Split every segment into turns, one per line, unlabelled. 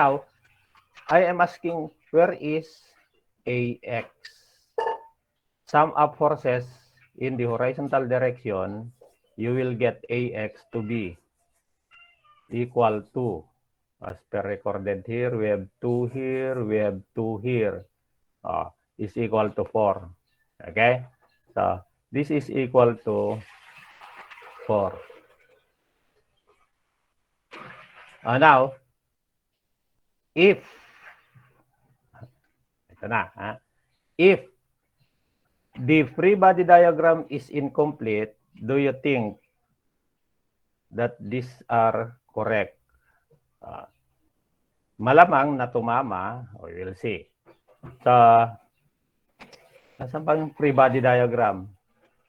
Now, I am asking, where is AX? Sum up forces in the horizontal direction, you will get AX to be equal to, as per recorded here, we have 2 here, we have 2 here, is equal to 4. Okay? So, this is equal to 4. Now, if, ito na, if the free body diagram is incomplete, do you think that these are correct? Malamang na tumama, we will see. So, nasaan pa yung free body diagram?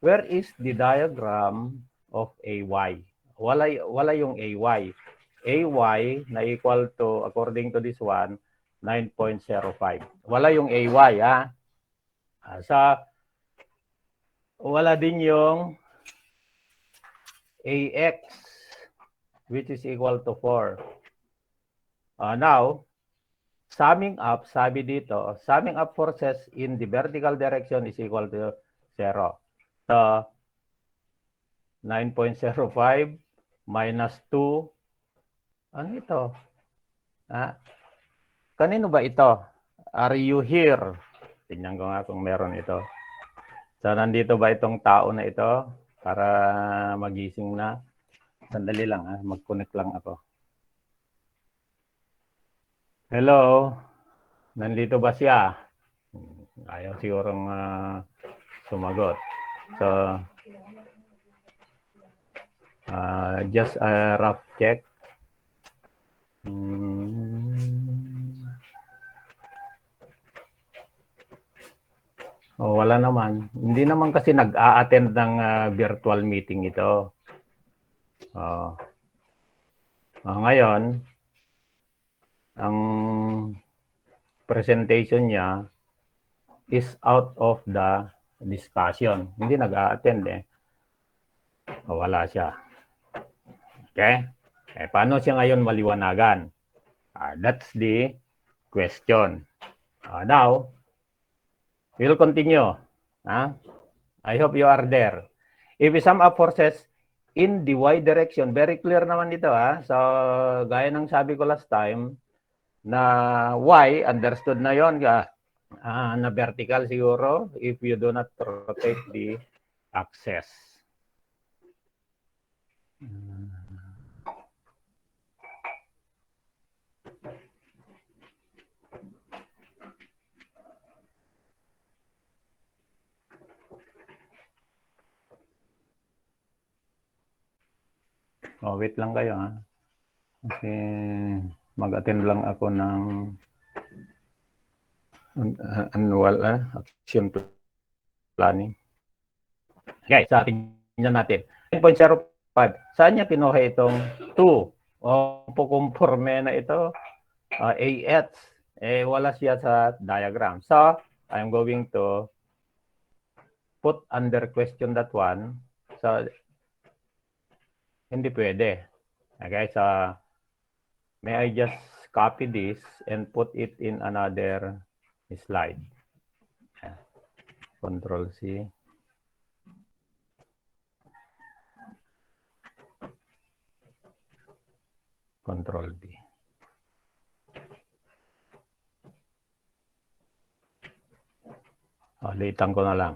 Where is the diagram of AY? Wala yung AY. AY na equal to, according to this one, 9.05. Wala yung AY, ha? Sa wala din yung AX, which is equal to 4. Now, summing up, sabi dito, summing up forces in the vertical direction is equal to 0. So, 9.05 minus 2. Ano ito? Kanino ba ito? Are you here? Tingnan ko nga kung meron ito. So, nandito ba itong tao na ito? Para magising na. Sandali lang, mag-connect lang ako. Hello? Nandito ba siya? Ayaw sigurong sumagot. So, just a rough check. Oh, wala naman. Hindi naman kasi nag-a-attend ng virtual meeting ito. Ngayon, ang presentation niya is out of the discussion. Hindi nag-a-attend eh. Wala siya. Okay? Paano siya ngayon maliwanagan? That's the question. Now, we'll continue. I hope you are there. If we sum up forces in the y direction, very clear naman dito. So, gaya ng sabi ko last time, na y, understood na yon, na vertical siguro if you do not rotate the axis. Wait lang kayo kasi mag-attend lang ako ng annual action planning. Okay, sa tingnan natin. 9.05. Saan niya kinuha itong 2? Pukumporme na ito. AX. Wala siya sa diagram. So, I'm going to put under question that one. So, hindi pwede. Okay, so may I just copy this and put it in another slide. Control C. Control V. Litan ko na lang.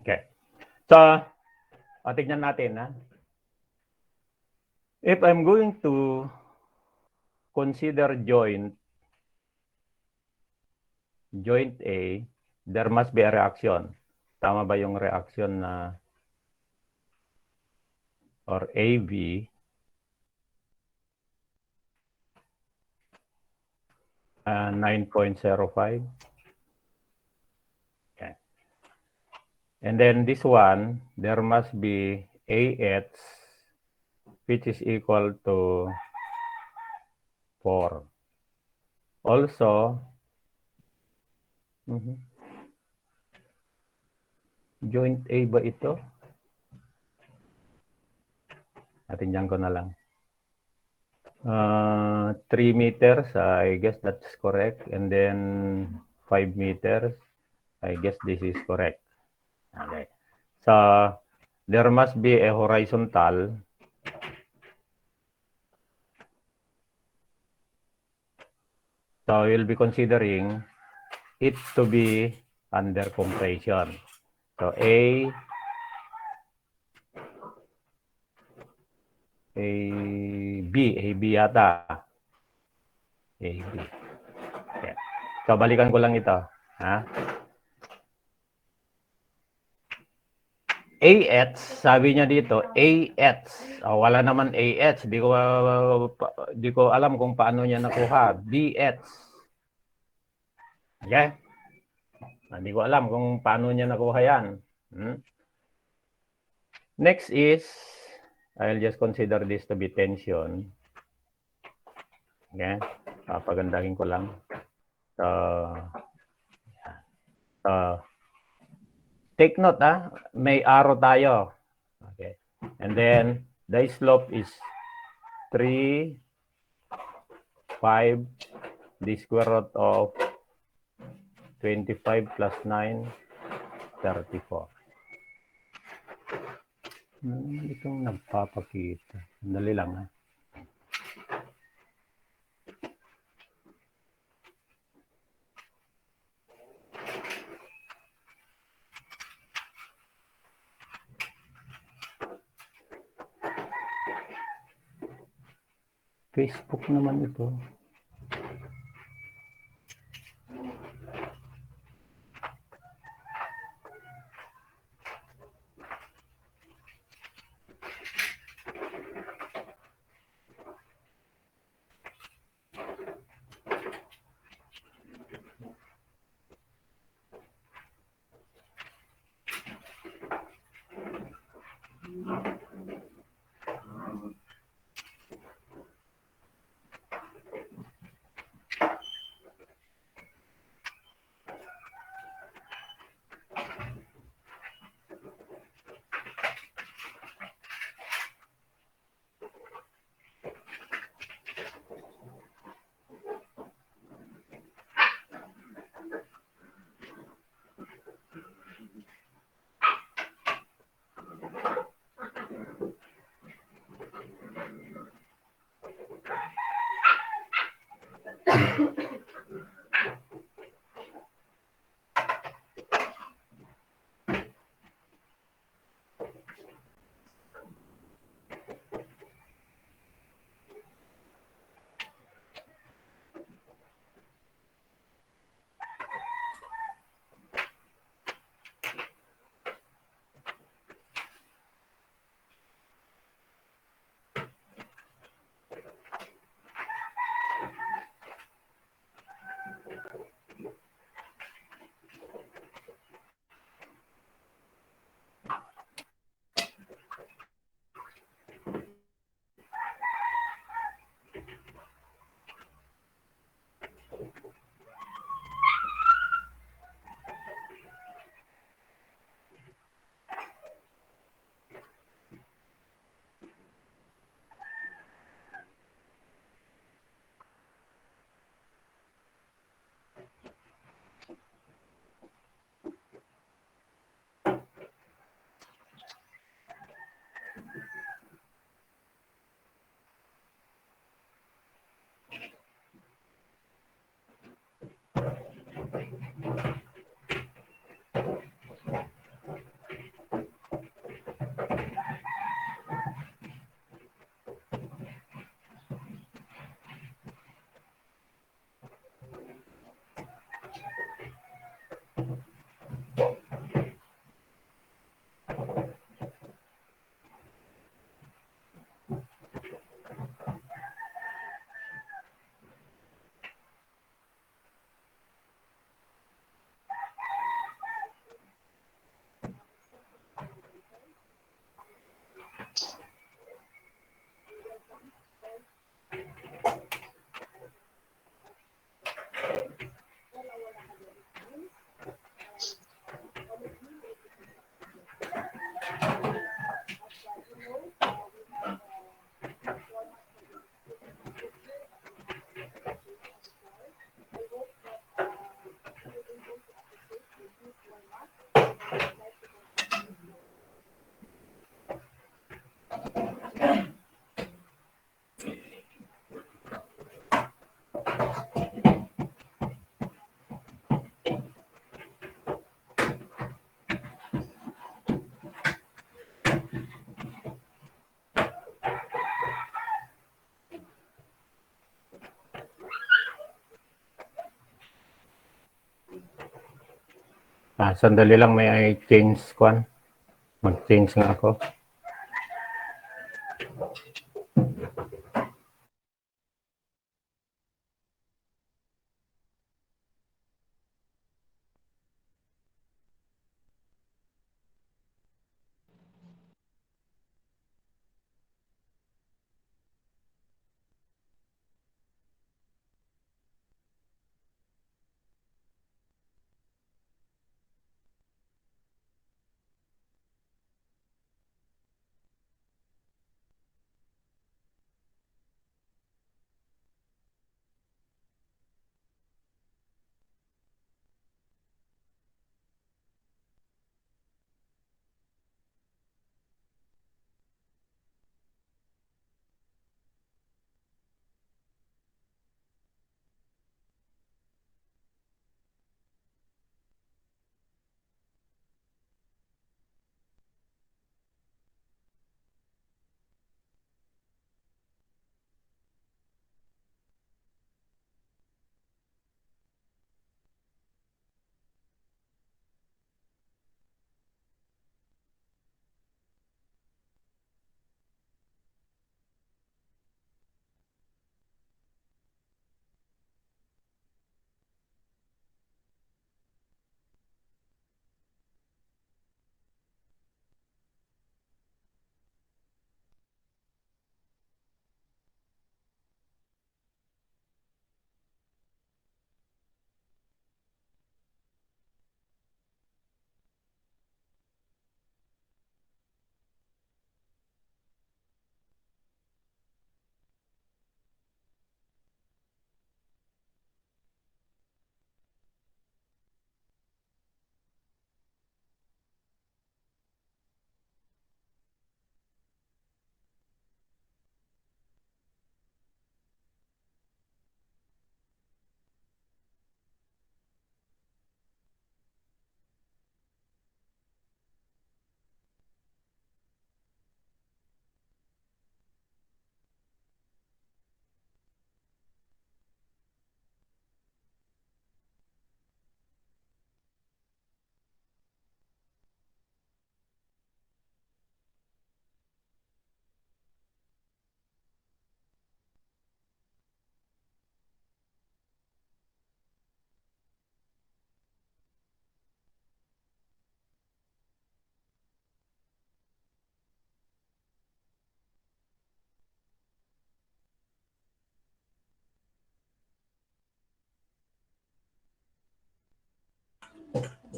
Okay. So, tignan natin. If I'm going to consider joint A, there must be a reaction. Tama ba yung reaction na or AV uh, 9.05? Okay. And then this one, there must be AH, which is equal to 4. Also, joint A ba ito? Natindihan ko na lang. 3 meters, I guess that's correct. And then 5 meters, I guess this is correct. Okay. So there must be a horizontal. So we'll be considering it to be under compression. So A B yata. AB. Okay. So balikan ko lang ito. Ha? AH, sabi niya dito, AH. Oh, wala naman AH. Di ko alam kung paano niya nakuha. BH. Okay? Hindi ko alam kung paano niya nakuha yan. Next is, I'll just consider this to be tension. Okay? Papagandahin ko lang. Take note, may arrow tayo. Okay. And then, the slope is 3, 5, the square root of 25 plus 9, 34. Itong nagpapakita. Dali lang, ha? Facebook naman ito. Sandali lang, may change kwan. Mag-change nga ako.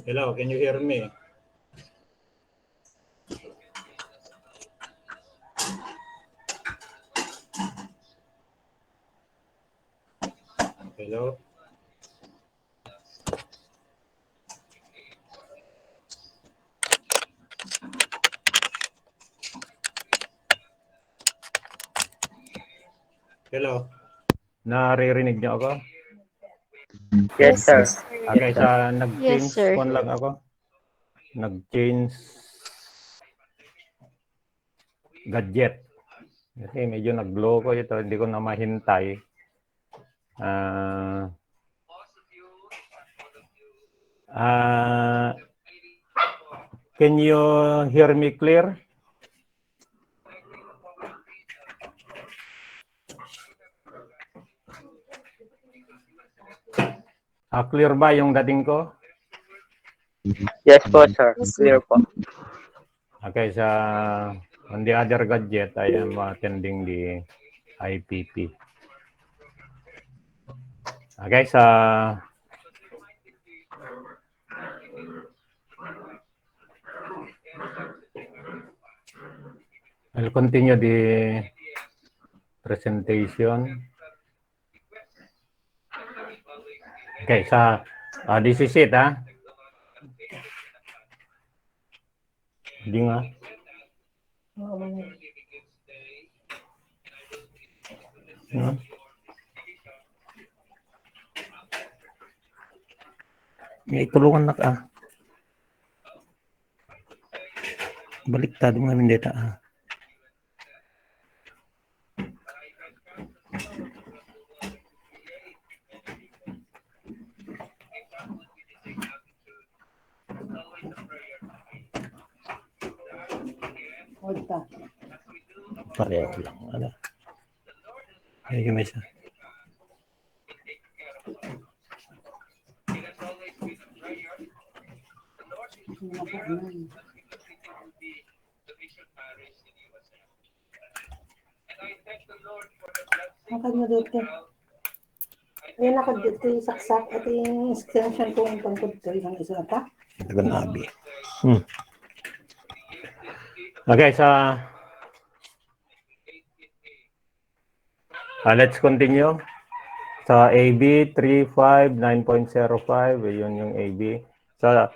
Hello, can you hear me? Hello? Hello? Naririnig niyo ako?
Yes, sir.
Okay, sa
Yes,
nag-change
sir.
kwan lang ako. Nag-change gadget. Kasi medyo nag-low ko ito, hindi ko na mahintay. Can you hear me clear? Clear ba yung dating ko?
Yes po, sir.
Yes, sir.
Clear po.
Okay, on the other gadget, I am attending the IPP. Okay, I'll continue the presentation. Okay, this is it, ha? Hindi nga. May tulungan na ka. Baliktad mo namin data. Pareho lang. Ano? Medyo may isa.
Nakad mo dito. Ayan, nakad dito yung saksak at yung extension ko yung tungkod ko. Isang isa pa.
Ito na abi. Okay, so let's continue. Sa AB 35 9.05, yun yung AB. So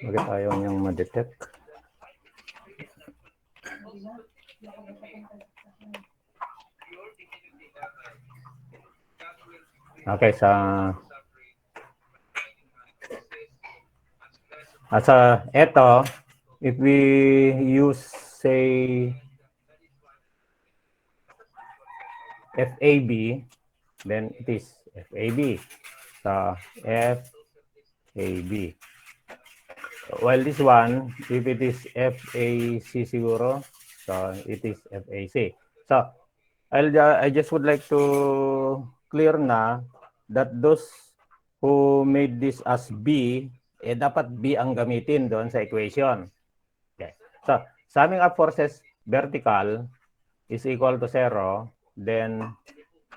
bakit ayaw niyang ma-detect? Okay, eto, if we use, say, FAB, then it is FAB. So, FAB. While this one, if it is FAC siguro, so it is FAC. So, I just would like to clear na that those who made this as B, dapat B ang gamitin doon sa equation. Okay. So, summing up forces vertical is equal to 0, then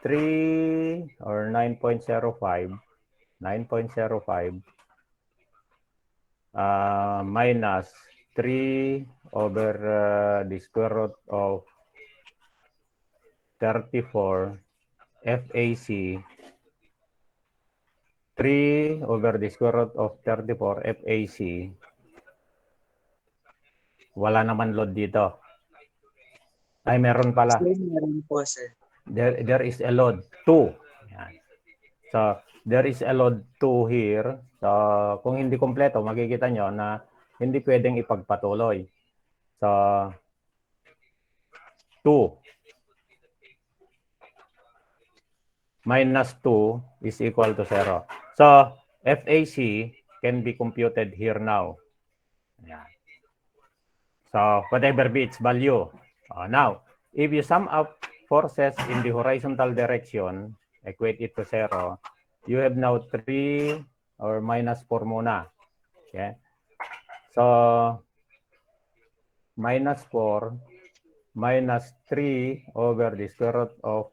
3 or 9.05 minus 3 over the square root of 34 FAC, 3 over the square root of 34 FAC. Wala naman load dito. Ay, meron pala.
Meron po, sir.
There is a load 2. Yan. So, there is a load 2 here. So, kung hindi kompleto, makikita nyo na hindi pwedeng ipagpatuloy. So, 2 minus 2 is equal to 0. So, FAC can be computed here now. Yan. So, whatever be its value. Now, if you sum up forces in the horizontal direction, equate it to 0, you have now 3 or minus 4 muna. Okay? So, minus 4 minus 3 over the square root of,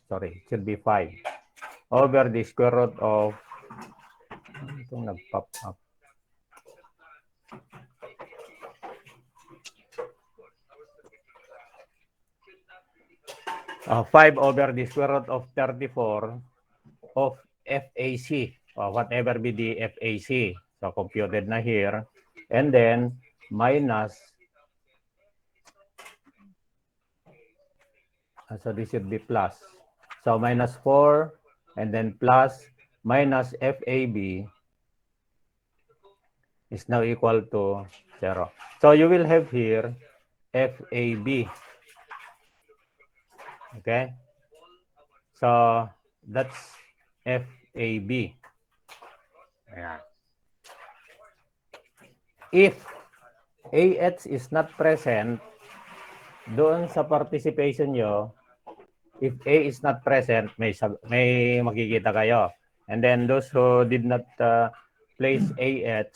sorry, it should be 5, over the square root of, itong nag-pop up. Uh, 5 over the square root of 34 of FAC, whatever be the FAC. So computed na here. And then minus, so this should be plus. So minus 4 and then plus minus FAB is now equal to 0. So you will have here FAB. Okay? So that's FAB. Ayan. If AH is not present, doon sa participation nyo, if A is not present, may makikita kayo. And then those who did not place AH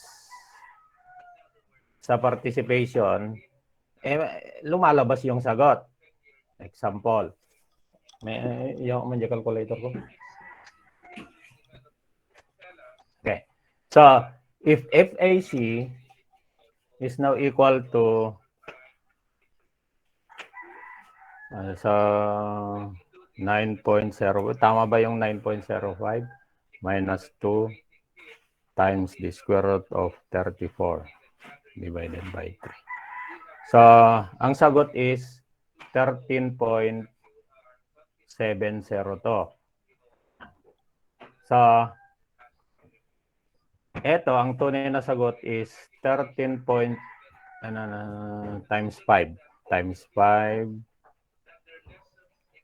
sa participation, lumalabas yung sagot. Example. Yung calculator ko. Okay. So, if FAC is now equal to so 9.0, tama ba yung 9.05 minus 2 times the square root of 34 divided by 3. So, ang sagot is 13.70 to. So, eto, ang tunay na sagot is 13 times 5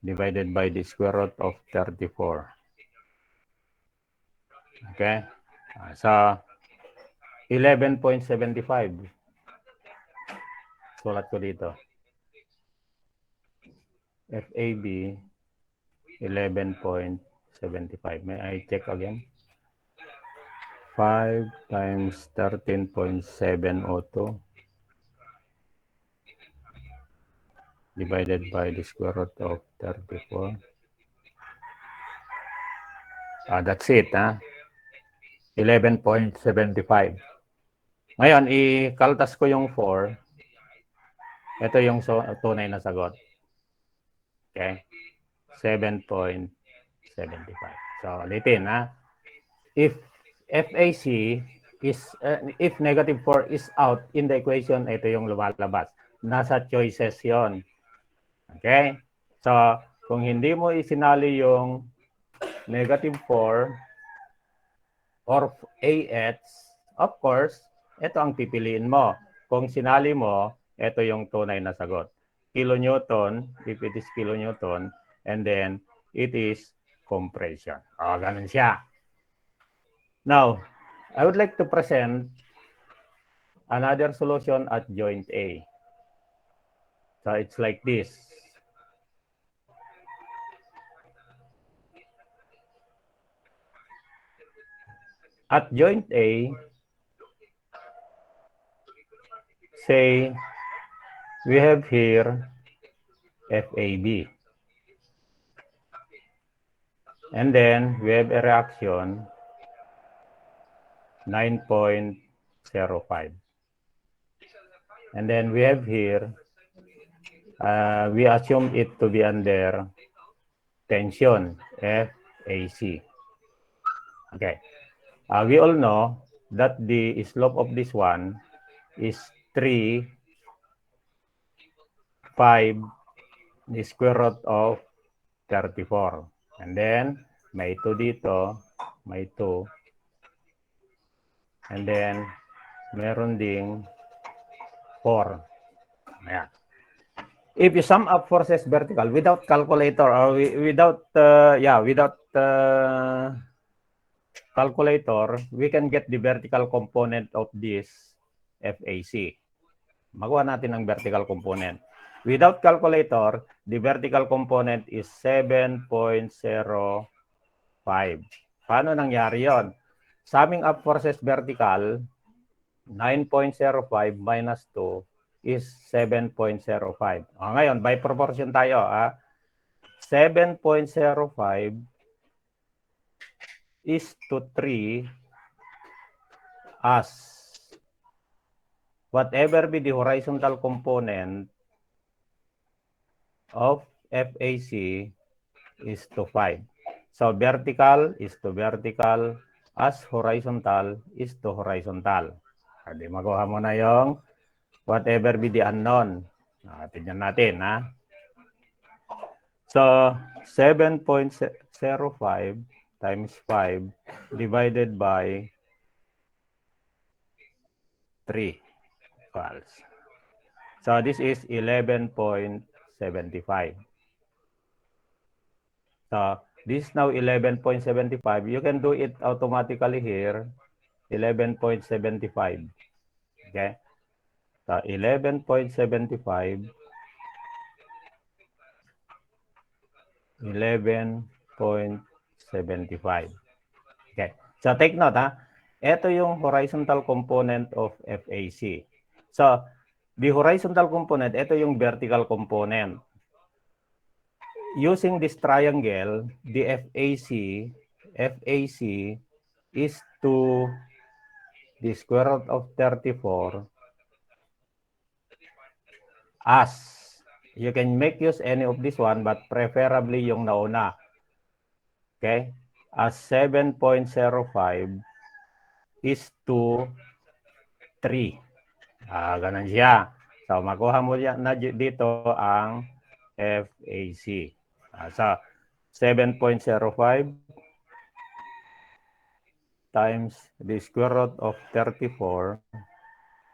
divided by the square root of 34. Okay? So, 11.75. Sulat ko dito. FAB 11.75. May I check again? 5 times 13.702 divided by the square root of 34. That's it, ha? 11.75. Ngayon, ikaltas ko yung 4. Ito yung tunay na sagot. Okay? 7.75. So, ulitin, ha? If FAC is, if negative 4 is out in the equation, ito yung lumalabas. Nasa choices yon. Okay? So, kung hindi mo isinali yung negative 4 or AX, of course, ito ang pipiliin mo. Kung sinali mo, ito yung tunay na sagot. Kilonewton, if it is kilonewton, and then it is compression. Ganun siya. Now, I would like to present another solution at joint A. So it's like this. At joint A, say we have here FAB. And then we have a reaction 9.05. And then we have here, we assume it to be under tension, FAC. Okay. We all know that the slope of this one is 3, 5, the square root of 34. And then, may 2 dito, may 2. And then, meron ding 4. Ayan. If you sum up forces vertical without calculator or without calculator, we can get the vertical component of this FAC. Magawa natin ang vertical component. Without calculator, the vertical component is 7.05. Paano nangyari yon? Summing up forces vertical, 9.05 minus 2 is 7.05. Ngayon, by proportion tayo. 7.05 is to 3 as whatever be the horizontal component of FAC is to 5. So vertical is to vertical as horizontal is to horizontal. Hindi magawa mo na yung whatever be the unknown. Tignan natin, ha? So 7.05 times 5 divided by 3 equals. So this is 11.75. So this is now 11.75. You can do it automatically here. 11.75. Okay? So 11.75. 11.75. Okay. So take note, ha. Ito yung horizontal component of FAC. So the horizontal component, ito yung vertical component. Using this triangle, the FAC is to the square root of 34 as, you can make use any of this one, but preferably yung nauna. Okay? As 7.05 is to 3. Ganun siya. So, makuha mo na dito ang FAC. So, 7.05 times the square root of 34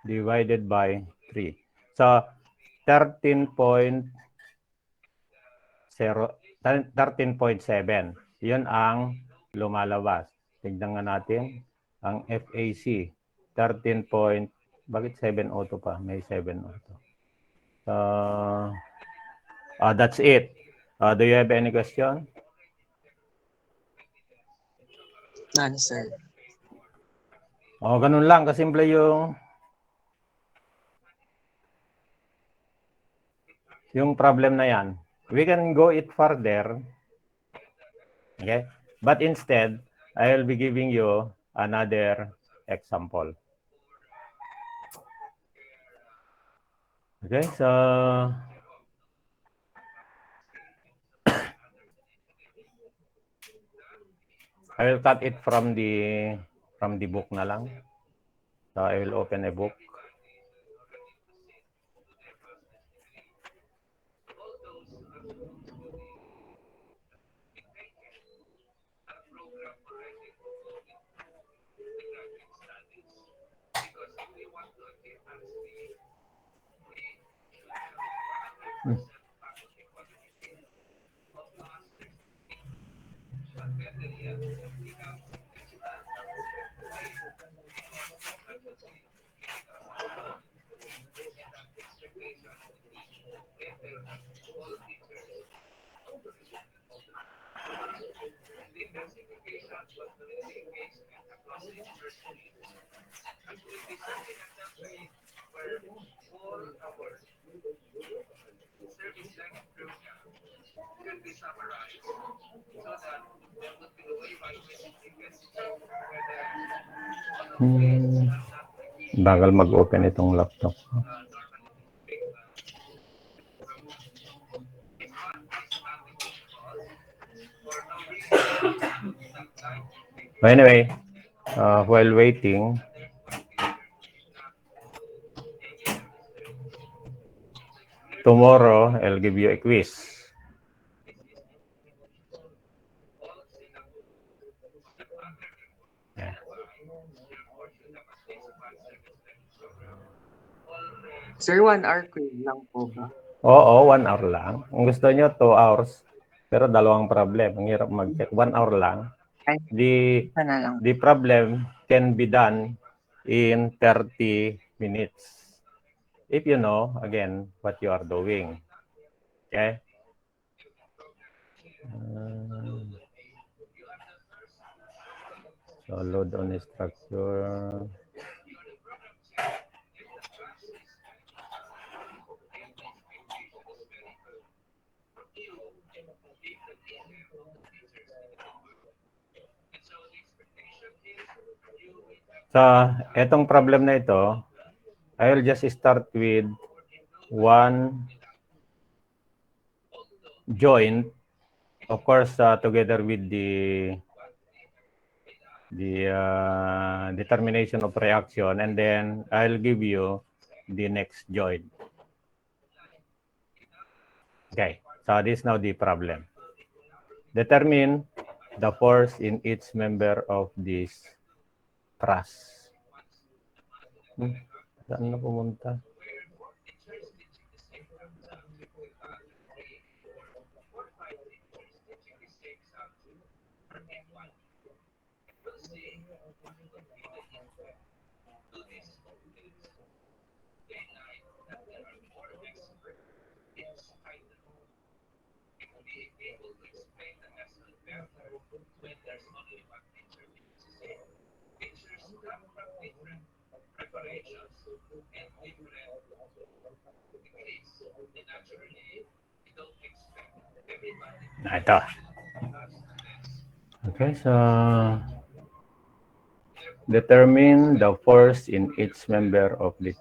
divided by 3. So, 13.7. Yun ang lumalabas. Tignan nga natin ang FAC. 13. Bakit 702 pa? May 702. That's it. Do you have any question?
None, sir.
Ganun lang. Kasimple yung problem na yan. We can go it further. Okay? But instead, I will be giving you another example. Okay, so I will cut it from the book na lang. So I will open a book. Bagal mag-open itong laptop. Anyway, while waiting, tomorrow I'll give you a quiz. Yeah.
Sir, 1 hour quiz lang po ba?
Oo, 1 hour lang. Kung gusto nyo, 2 hours. Pero dalawang problem. Ang hirap mag-check. 1 hour lang.
Ay, isa na lang.
The problem can be done in 30 minutes. If you know, again, what you are doing. Okay? So, load on the structure. So, etong problem na ito, I will just start with one joint, of course, together with the determination of reaction, and then I'll give you the next joint. Okay, so this is now the problem. Determine the force in each member of this truss. Saan na pumunta? Ito. Okay, so determine the force in each member of the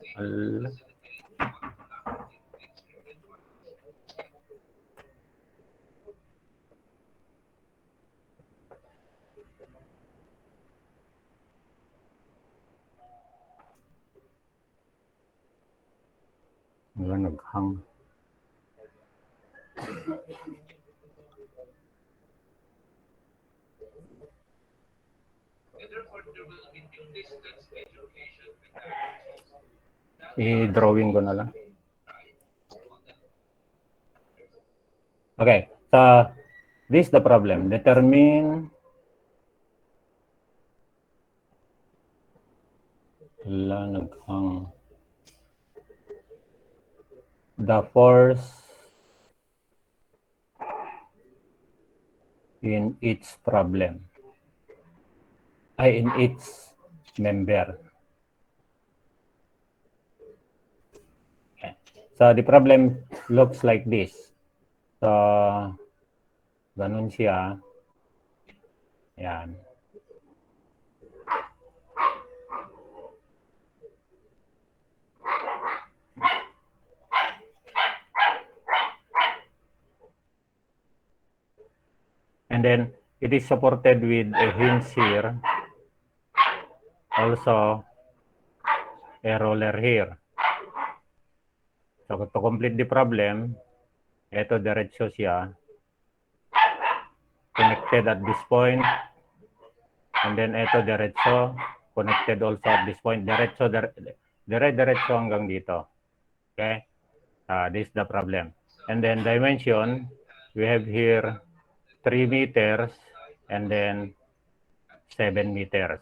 Wala, naghang. I-drawing ko na lang. Okay. So, this is the problem. Determine naghang. The force in each problem. In each member. Okay. So the problem looks like this. So, ganun siya. Yan. And then it is supported with a hinge here. Also, a roller here. So to complete the problem, ito diretso siya. Connected at this point. And then ito diretso. Connected also at this point. Diretso hanggang dito. Okay? This is the problem. And then dimension, we have here 3 meters and then 7 meters.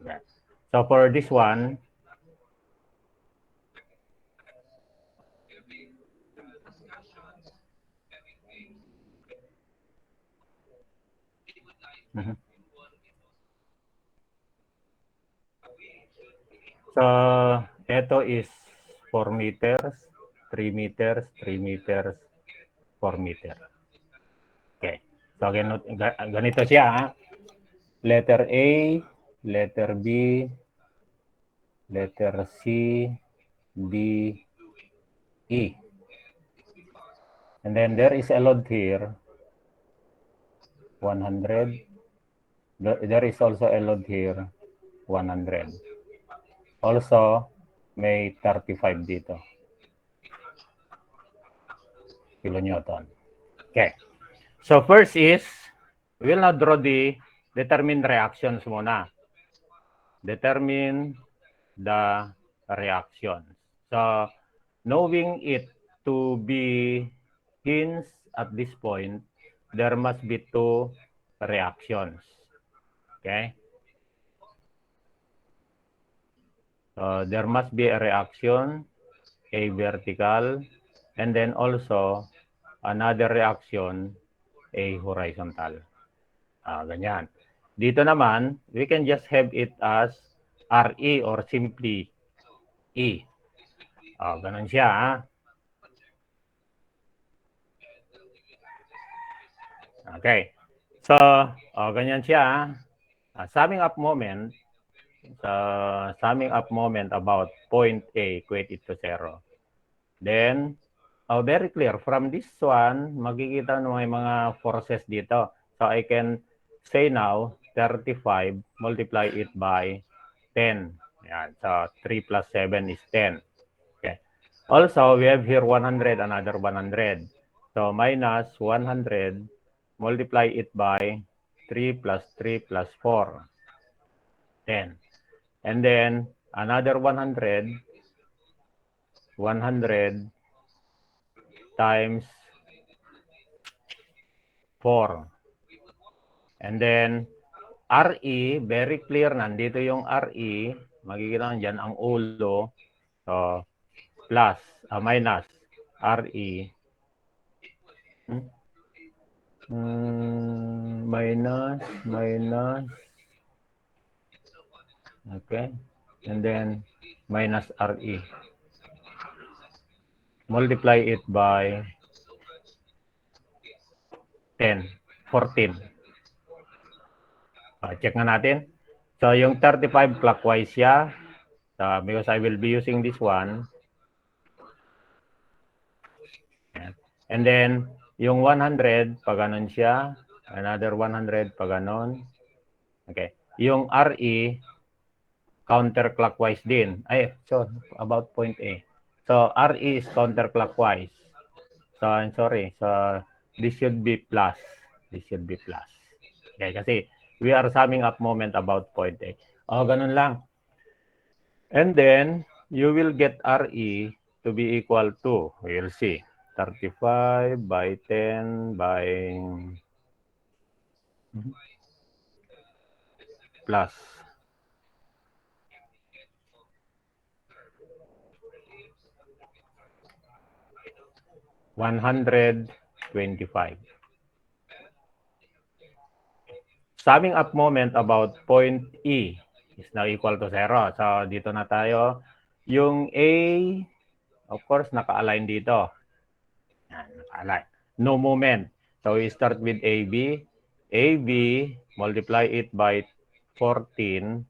Okay. So for this one, so ito is 4 meters, 3 meters, 3 meters, 4 meters. Okay. So ganito siya. Ha? Letter A, letter B, letter C, D, E. And then there is a load here, 100. There is also a load here, 100. Also, may 35 dito. Kilonewton. Okay. So first is, we will now draw the determine reactions muna. Determine the reactions. So, knowing it to be hinged at this point, there must be 2 reactions. Okay? So, there must be a reaction, a vertical, and then also another reaction, a horizontal. Ganyan. Dito naman, we can just have it as RE or simply E. Ganun siya. Ha? Okay. So, ganyan siya. Summing up moment about point A, equate it to 0. Then, very clear. From this one, makikita mo may mga forces dito. So, I can say now, 35, multiply it by 10. Yan. So, 3 plus 7 is 10. Okay. Also, we have here 100, another 100. So, minus 100, multiply it by 3 plus 3 plus 4. 10. And then, another 100 times 4. And then, RE, very clear, nandito yung RE, makikita nyo dyan ang ulo, so, plus, minus, RE, minus, okay, and then, minus RE. Multiply it by 10, 14. Check na natin. So, yung 35 clockwise siya. Because I will be using this one. And then, yung 100, pag ganun siya. Another 100, pag ganun. Okay. Yung RE, counterclockwise din. So, about point A. So, RE is counterclockwise. So, I'm sorry. So, this should be plus. This should be plus. Okay, kasi we are summing up moment about point A. Oh, ganun lang. And then, you will get RE to be equal to, we'll see, 35 by 10 by plus 125. Summing up moment about point E is now equal to 0. So, dito na tayo. Yung A, of course, naka-align dito. Yan, naka-align. No moment. So, we start with AB. AB, multiply it by 14.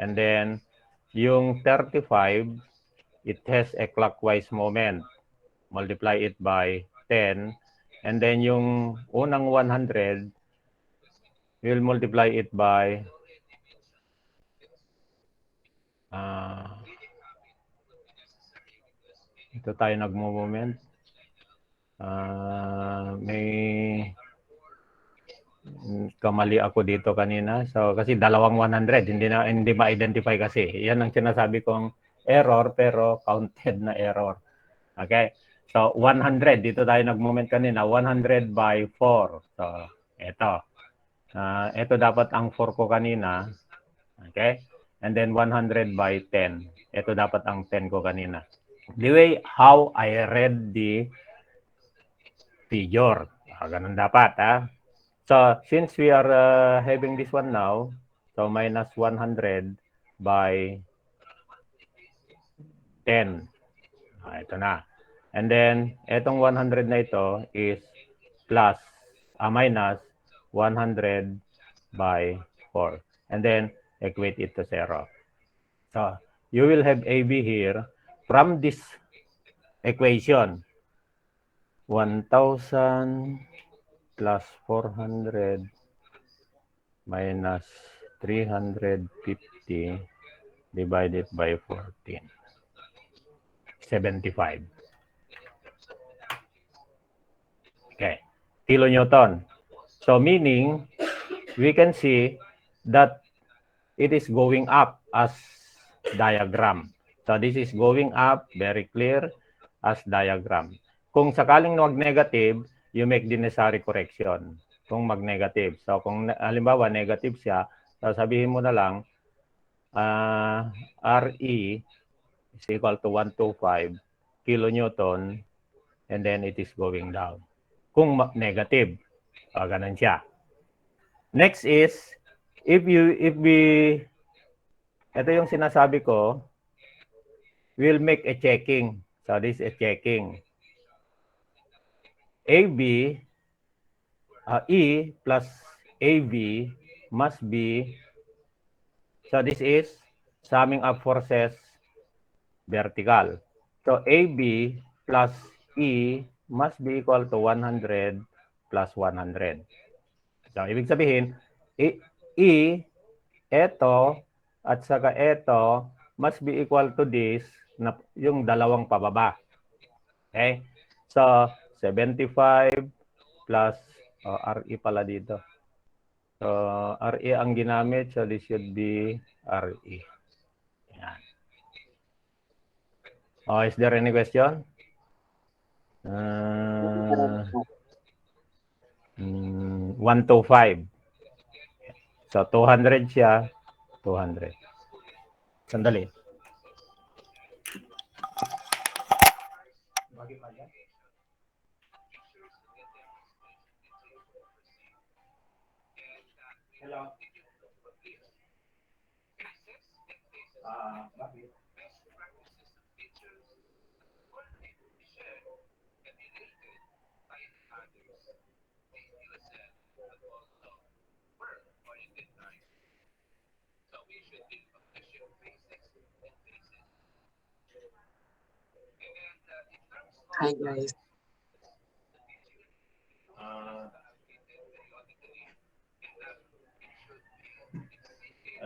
And then, yung 35, it has a clockwise moment. Multiply it by 10. And then, yung unang 100, we'll multiply it by ito tayo nagmo-moment. May kamali ako dito kanina. So kasi dalawang 100 hindi ma-identify kasi. Yan ang sinasabi kong error pero counted na error. Okay? So 100 dito tayo nag-moment kanina, 100 by 4. So ito. Ito dapat ang 4 ko kanina. Okay? And then 100 by 10. Ito dapat ang 10 ko kanina. The way how I read the figure. Ganun dapat, ha? So, since we are having this one now, so minus 100 by 10. Ito na. And then, etong 100 na ito is plus, minus 100 by 4. And then, equate it to 0. So, you will have AB here. From this equation, 1,000 plus 400 minus 350 divided by 14. 75. Okay. Kilonewton. So meaning, we can see that it is going up as diagram. So this is going up, very clear, as diagram. Kung sakaling mag-negative, you make the necessary correction. Kung mag-negative. So kung halimbawa negative siya, sabihin mo na lang, RE is equal to 125 kilonewton and then it is going down. Kung negative, ganun siya. Next is, ito yung sinasabi ko, we'll make a checking. So this is a checking. AB, E plus AB must be, so this is summing up forces vertical. So AB plus E must be equal to 100 plus 100. So ibig sabihin, eto at saka eto must be equal to this, na yung dalawang pababa. Okay? So 75 plus RE pala dito. So RE ang ginamit, so this should be RE. Yan. Is there any question? 125. So 200 siya, 200. Sandali. Hello. Bakit?
Hi guys.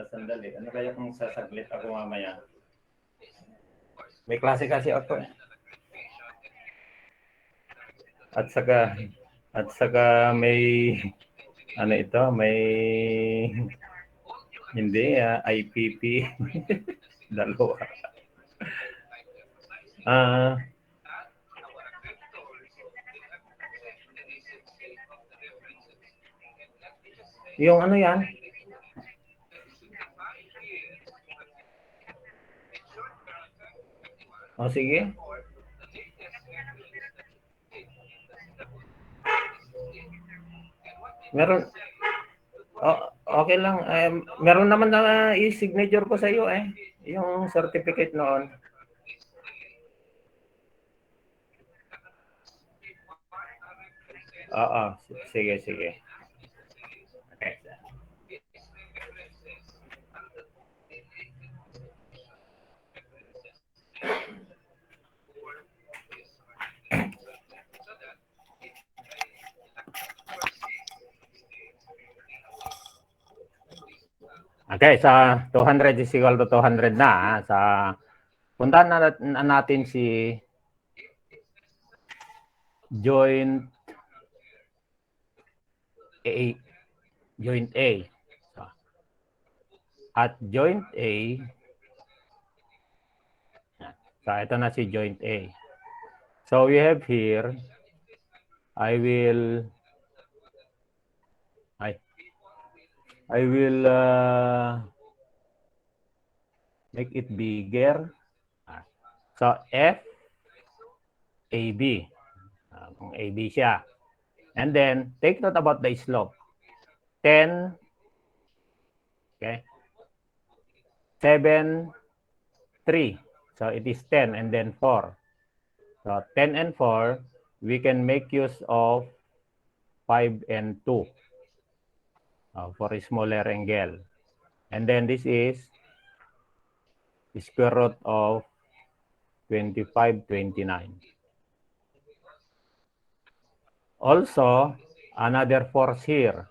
Sandali. Ano kaya kung sasaglit ako mamaya? May klase kasi ako. At saka may ano ito, may hindi IPP dalawa. Ah, yung ano yan? O sige. Meron okay lang. Meron naman na i-signature ko sa iyo yung certificate noon. Oo, sige. Okay. Okay, sa 200 is equal to 200 na. Sa puntahan na natin si joint A. Joint A. So, at joint A, so ito na si joint A. So we have here, I will make it bigger. So F AB. Kung AB siya. And then take note about the slope. 10, okay? 7, 3. So it is 10 and then 4. So 10 and 4, we can make use of 5 and 2 for a smaller angle. And then this is the square root of 25, 29. Also, another force here.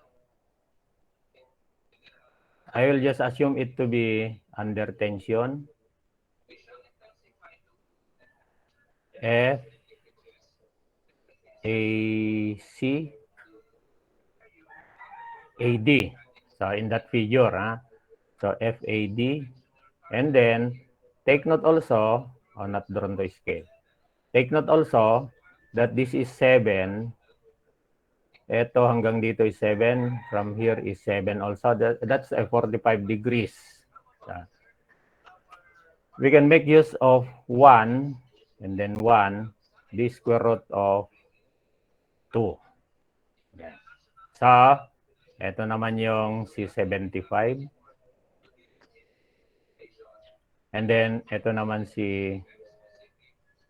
I will just assume it to be under tension. F AC AD. So in that figure, so FAD, and then take note also, not drawn to scale. Take note also that this is 7. Ito hanggang dito is 7. From here is 7 also. That's a 45 degrees. So, we can make use of 1 and then 1, the square root of 2. Yeah. So, ito naman yung C75. And then, ito naman si,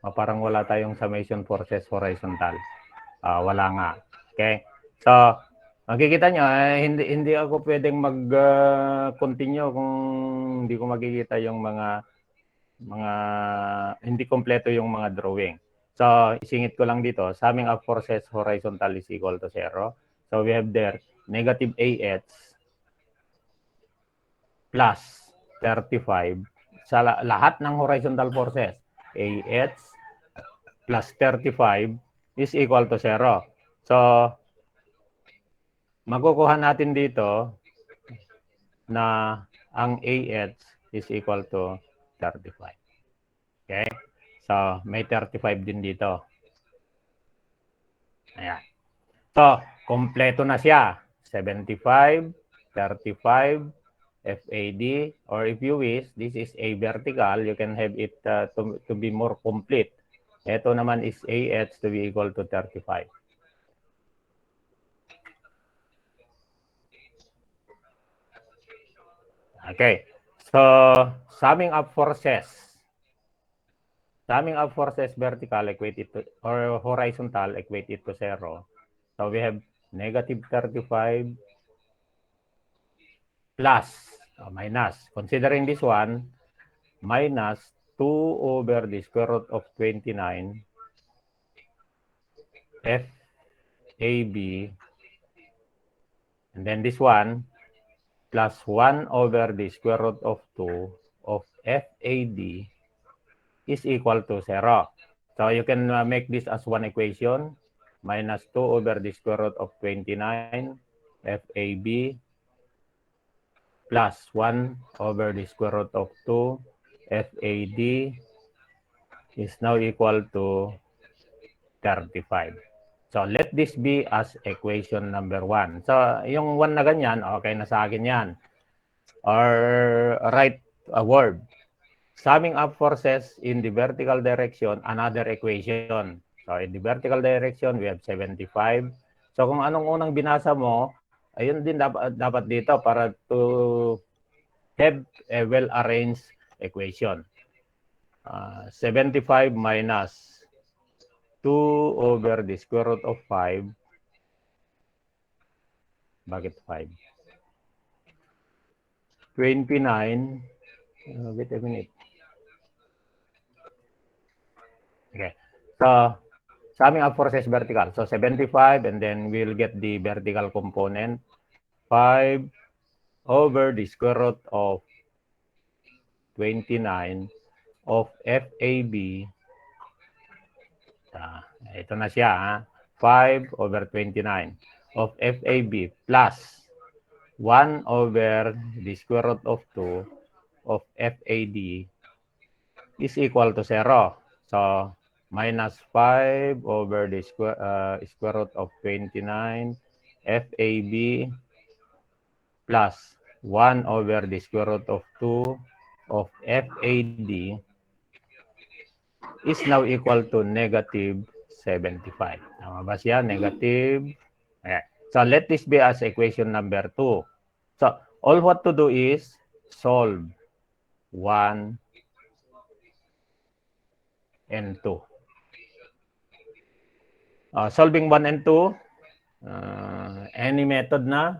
parang wala tayong summation forces horizontal. Wala nga. Okay? So, makikita nyo, hindi ako pwedeng mag-continue kung hindi ko makikita yung mga hindi kompleto yung mga drawing. So, isingit ko lang dito, summing of forces horizontal is equal to 0. So, we have there negative AH plus 35 sa lahat ng horizontal forces. AH plus 35 is equal to 0. So, makukuha natin dito na ang AH is equal to 35. Okay? So, may 35 din dito. Ayan. So, kompleto na siya. 75, 35, FAD, or if you wish, this is a vertical. You can have it to be more complete. Ito naman is AH to be equal to 35. Okay. So, summing up forces. Summing up forces vertical equate it to, or horizontal equate it to 0. So we have negative 35 plus minus. Considering this one, minus 2 over the square root of 29 FAB. And then this one, plus 1 over the square root of 2 of FAD is equal to 0. So you can make this as one equation. minus 2 over the square root of 29 FAB plus 1 over the square root of 2 FAD is now equal to 35. So, let this be as equation number 1. So, yung 1 na ganyan, okay na sa akin yan. Or write a word. Summing up forces in the vertical direction, another equation. So, in the vertical direction, we have 75. So, kung anong unang binasa mo, ayun din dapat dito para to have a well-arranged equation. 75 minus 2 over the square root of 5. Bakit 5? 29. Wait a minute. Okay. So, summing up forces vertical. So, 75 and then we'll get the vertical component. 5 over the square root of 29 of FAB. Ito na siya. Ha? 5 over 29 of FAB plus 1 over the square root of 2 of FAD is equal to 0. So, minus 5 over the square root of 29 FAB plus 1 over the square root of 2 of FAD is now equal to negative 75. Tama ba siya? Negative. Okay. So, let this be as equation number 2. So, all what to do is solve 1 and 2. Solving 1 and 2, any method na,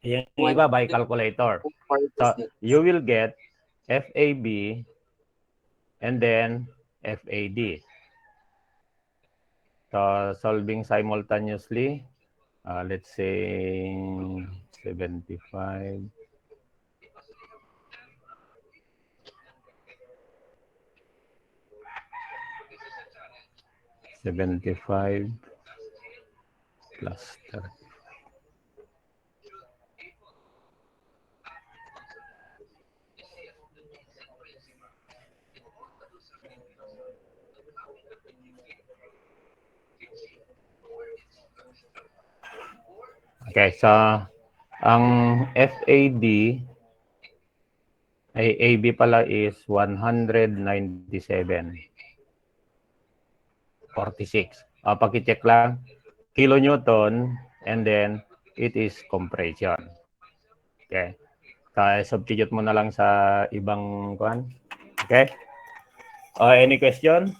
yung iba by calculator. So, you will get FAB and then FAD. So, solving simultaneously, let's say 75. $75 plus 30. Okay, so ang FAD ay AB pala is 197.46. Paki-check lang, kilonewton and then it is compression. Okay. Substitute mo na lang sa ibang kuan. Okay? Any question?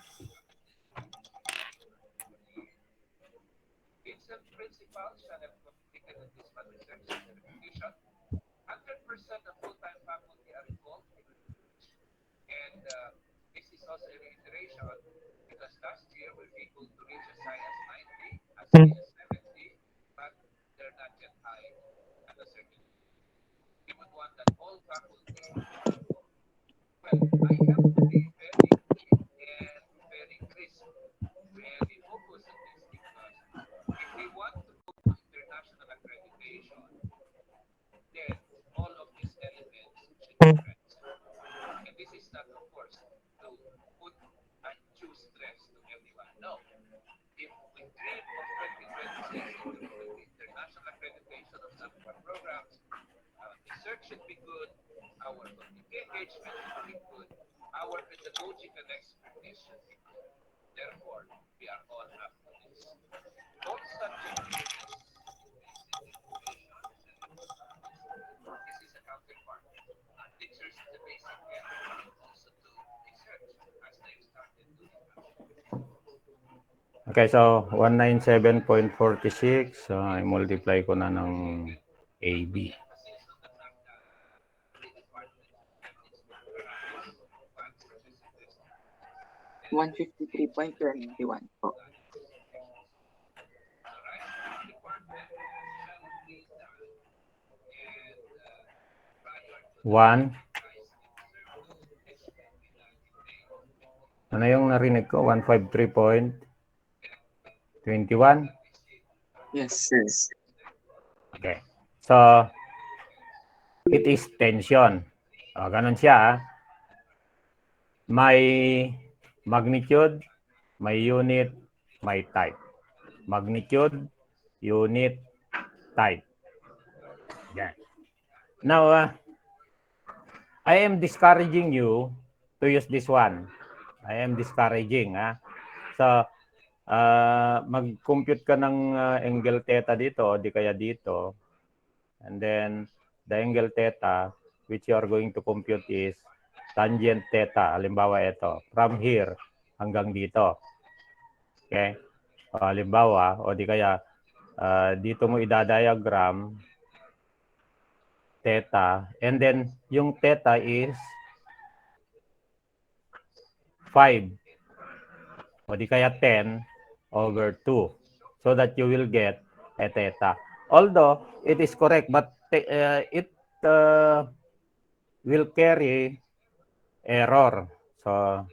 Okay, so 197.46, i-multiply ko na ng AB.
$153.21 po. Ano yung narinig ko? 153.21.
21?
Yes.
Okay. So, it is tension. Ganun siya. May magnitude, may unit, may type. Magnitude, unit, type. Yan. Now, I am discouraging you to use this one. I am discouraging. So, mag-compute ka ng angle theta dito, di kaya dito. And then, the angle theta, which you are going to compute is tangent theta. Halimbawa ito, from here hanggang dito. Okay? Halimbawa, o di kaya, dito mo idadiagram theta. And then, yung theta is 5. O di kaya 10 over 2. So that you will get a theta. Although, it is correct, but it will carry error. So,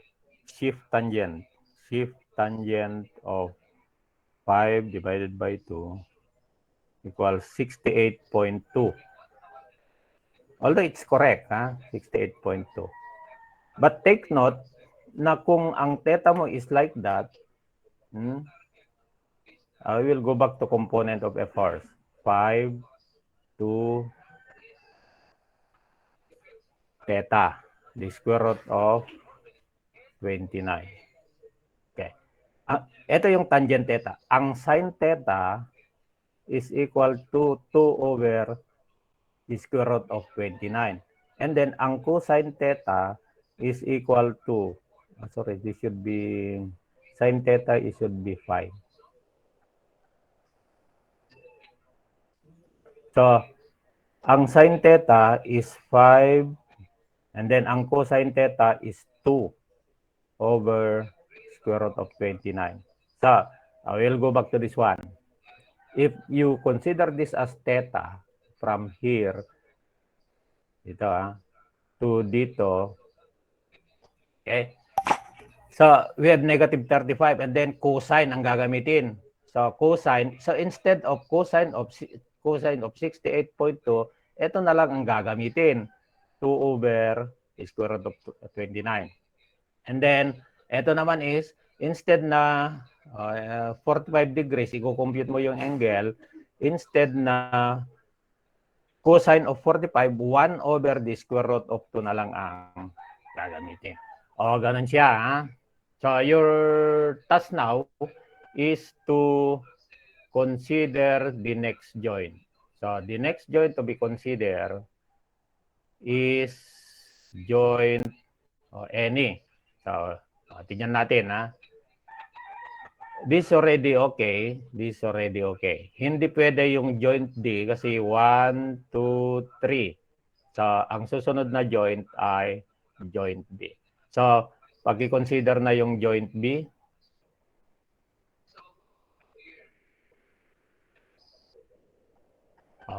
shift tangent. Shift tangent of 5 divided by 2 equals 68.2. Although it's correct, 68.2. But take note na kung ang theta mo is like that, I will go back to component of f first. 5 to theta, the square root of 29. Okay. Ito yung tangent theta. Ang sin theta is equal to 2 over the square root of 29. And then, ang cosine theta is equal to, this should be, sin theta, it should be 5. So, ang sin theta is 5, and then ang cosine theta is 2 over square root of 29. So, I will go back to this one. If you consider this as theta from here, dito to dito, okay? So, we have negative 35 and then cosine ang gagamitin. So, cosine, so instead of cosine of 68.2, ito na lang ang gagamitin. 2 over square root of 29. And then, ito naman is, instead na 45 degrees, i-compute mo yung angle, instead na cosine of 45, 1 over the square root of 2 na lang ang gagamitin. O, ganun siya. So, your task now is to consider the next joint. So, the next joint to be considered is joint any. So, tingnan natin. This already okay. This already okay. Hindi pwede yung joint D kasi 1, 2, 3. So, ang susunod na joint ay joint B. So, pag i-consider na yung joint B,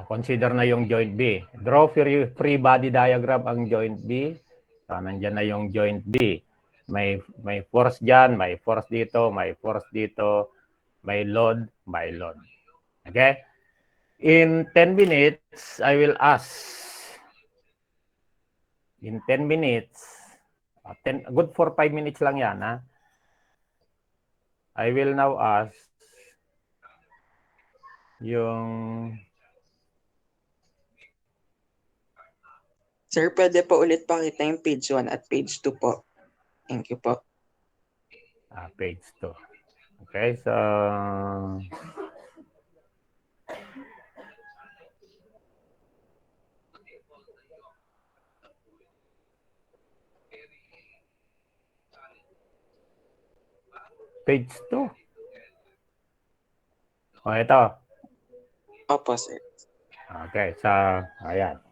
consider na yung joint B. Draw free body diagram ang joint B. So, nandyan na yung joint B. May force dyan, may force dito, may force dito, may load, may load. Okay? In 10 minutes, I will ask. In 10 minutes, good for 5 minutes lang yan. I will now ask yung...
Sir, pwede po ulit pakita yung page 1 at page 2 po. Thank you po.
Page 2. Okay, so... Page 2. Ito.
Opo, sir.
Okay, so, ayan.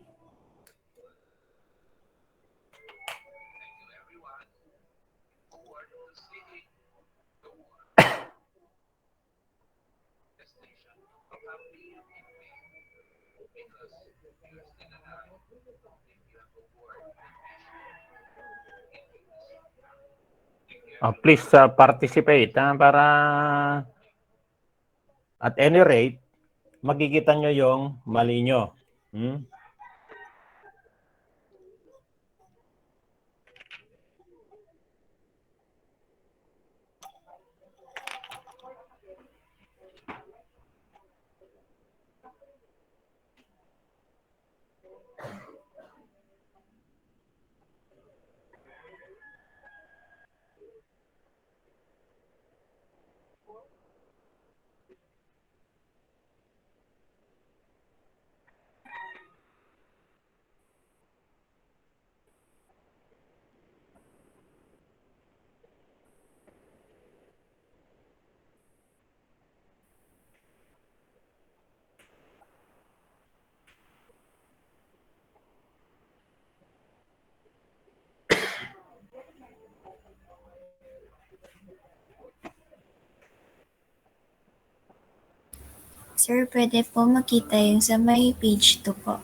Please participate para At any rate, makikita nyo yung mali nyo. Hmm?
Sir, pwede po makita yung sa may page 2 po.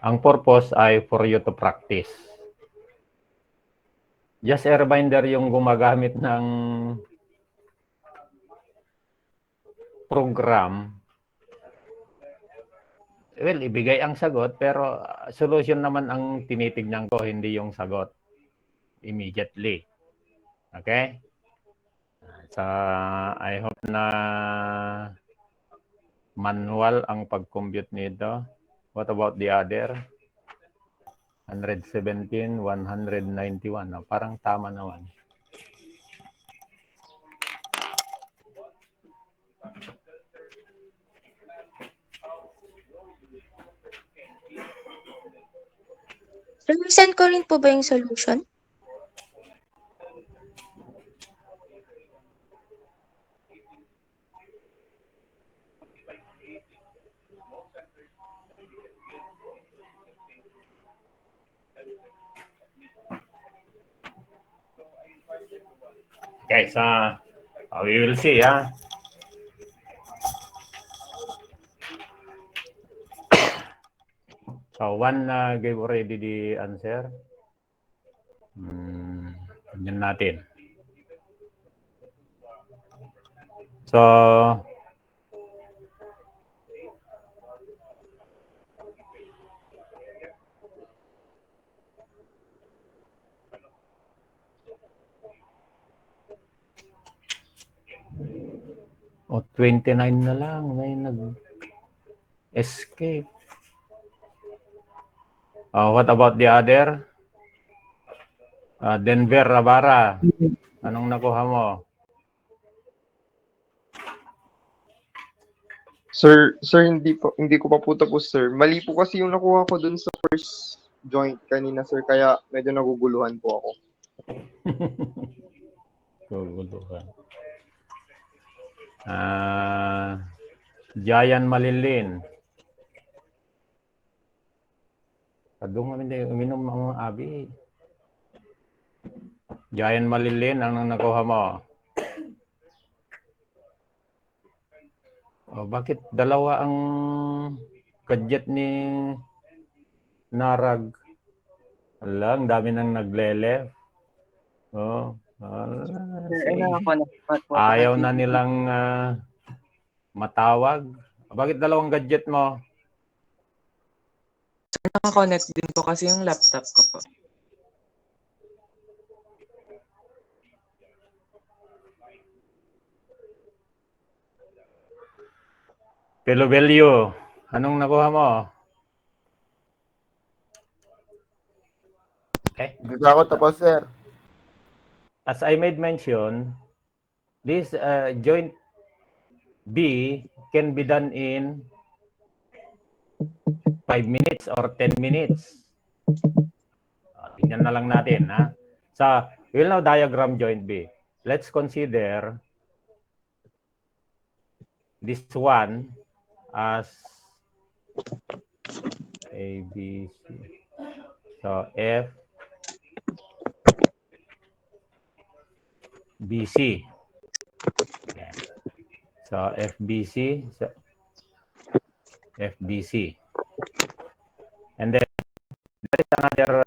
Ang purpose ay for you to practice. Just a reminder yung gumagamit ng program. Well, ibigay ang sagot, pero solution naman ang tinitignan ko, hindi yung sagot immediately. Okay? So, I hope na manual ang pag-compute nito. What about the other? 117, 191. No? Parang tama naman.
Sir, send ko rin po ba yung solution?
Okay, so we will see, ha? So, one gave already the answer. Tignan natin. So, o 29 na lang. May nag-escape. What about the other? Denver Rabara. Anong nakuha mo?
Sir, hindi ko pa po tapos, sir. Mali po kasi yung nakuha ko dun sa first joint kanina, sir, kaya medyo naguguluhan po ako.
Guguluhan. Jayan Malilin. Kadung hindi uminom ang abi. Jayan Malilin, anong nakuha mo? Bakit dalawa ang gadget ni Narag? Ang dami nang naglelef. Ayaw na nilang matawag. Bakit dalawang gadget mo?
Nakakonect din po kasi yung laptop ko po.
Pelobelio, anong nakuha mo? Okay.
Hindi ako tapos, sir.
As I made mention, this joint B can be done in 5 minutes or 10 minutes. Tingnan na lang natin, ha? So, we'll now diagram joint B. Let's consider this one as A, B, C. So, F, B, C. Okay. So, FBC. So, FBC. And then, there is another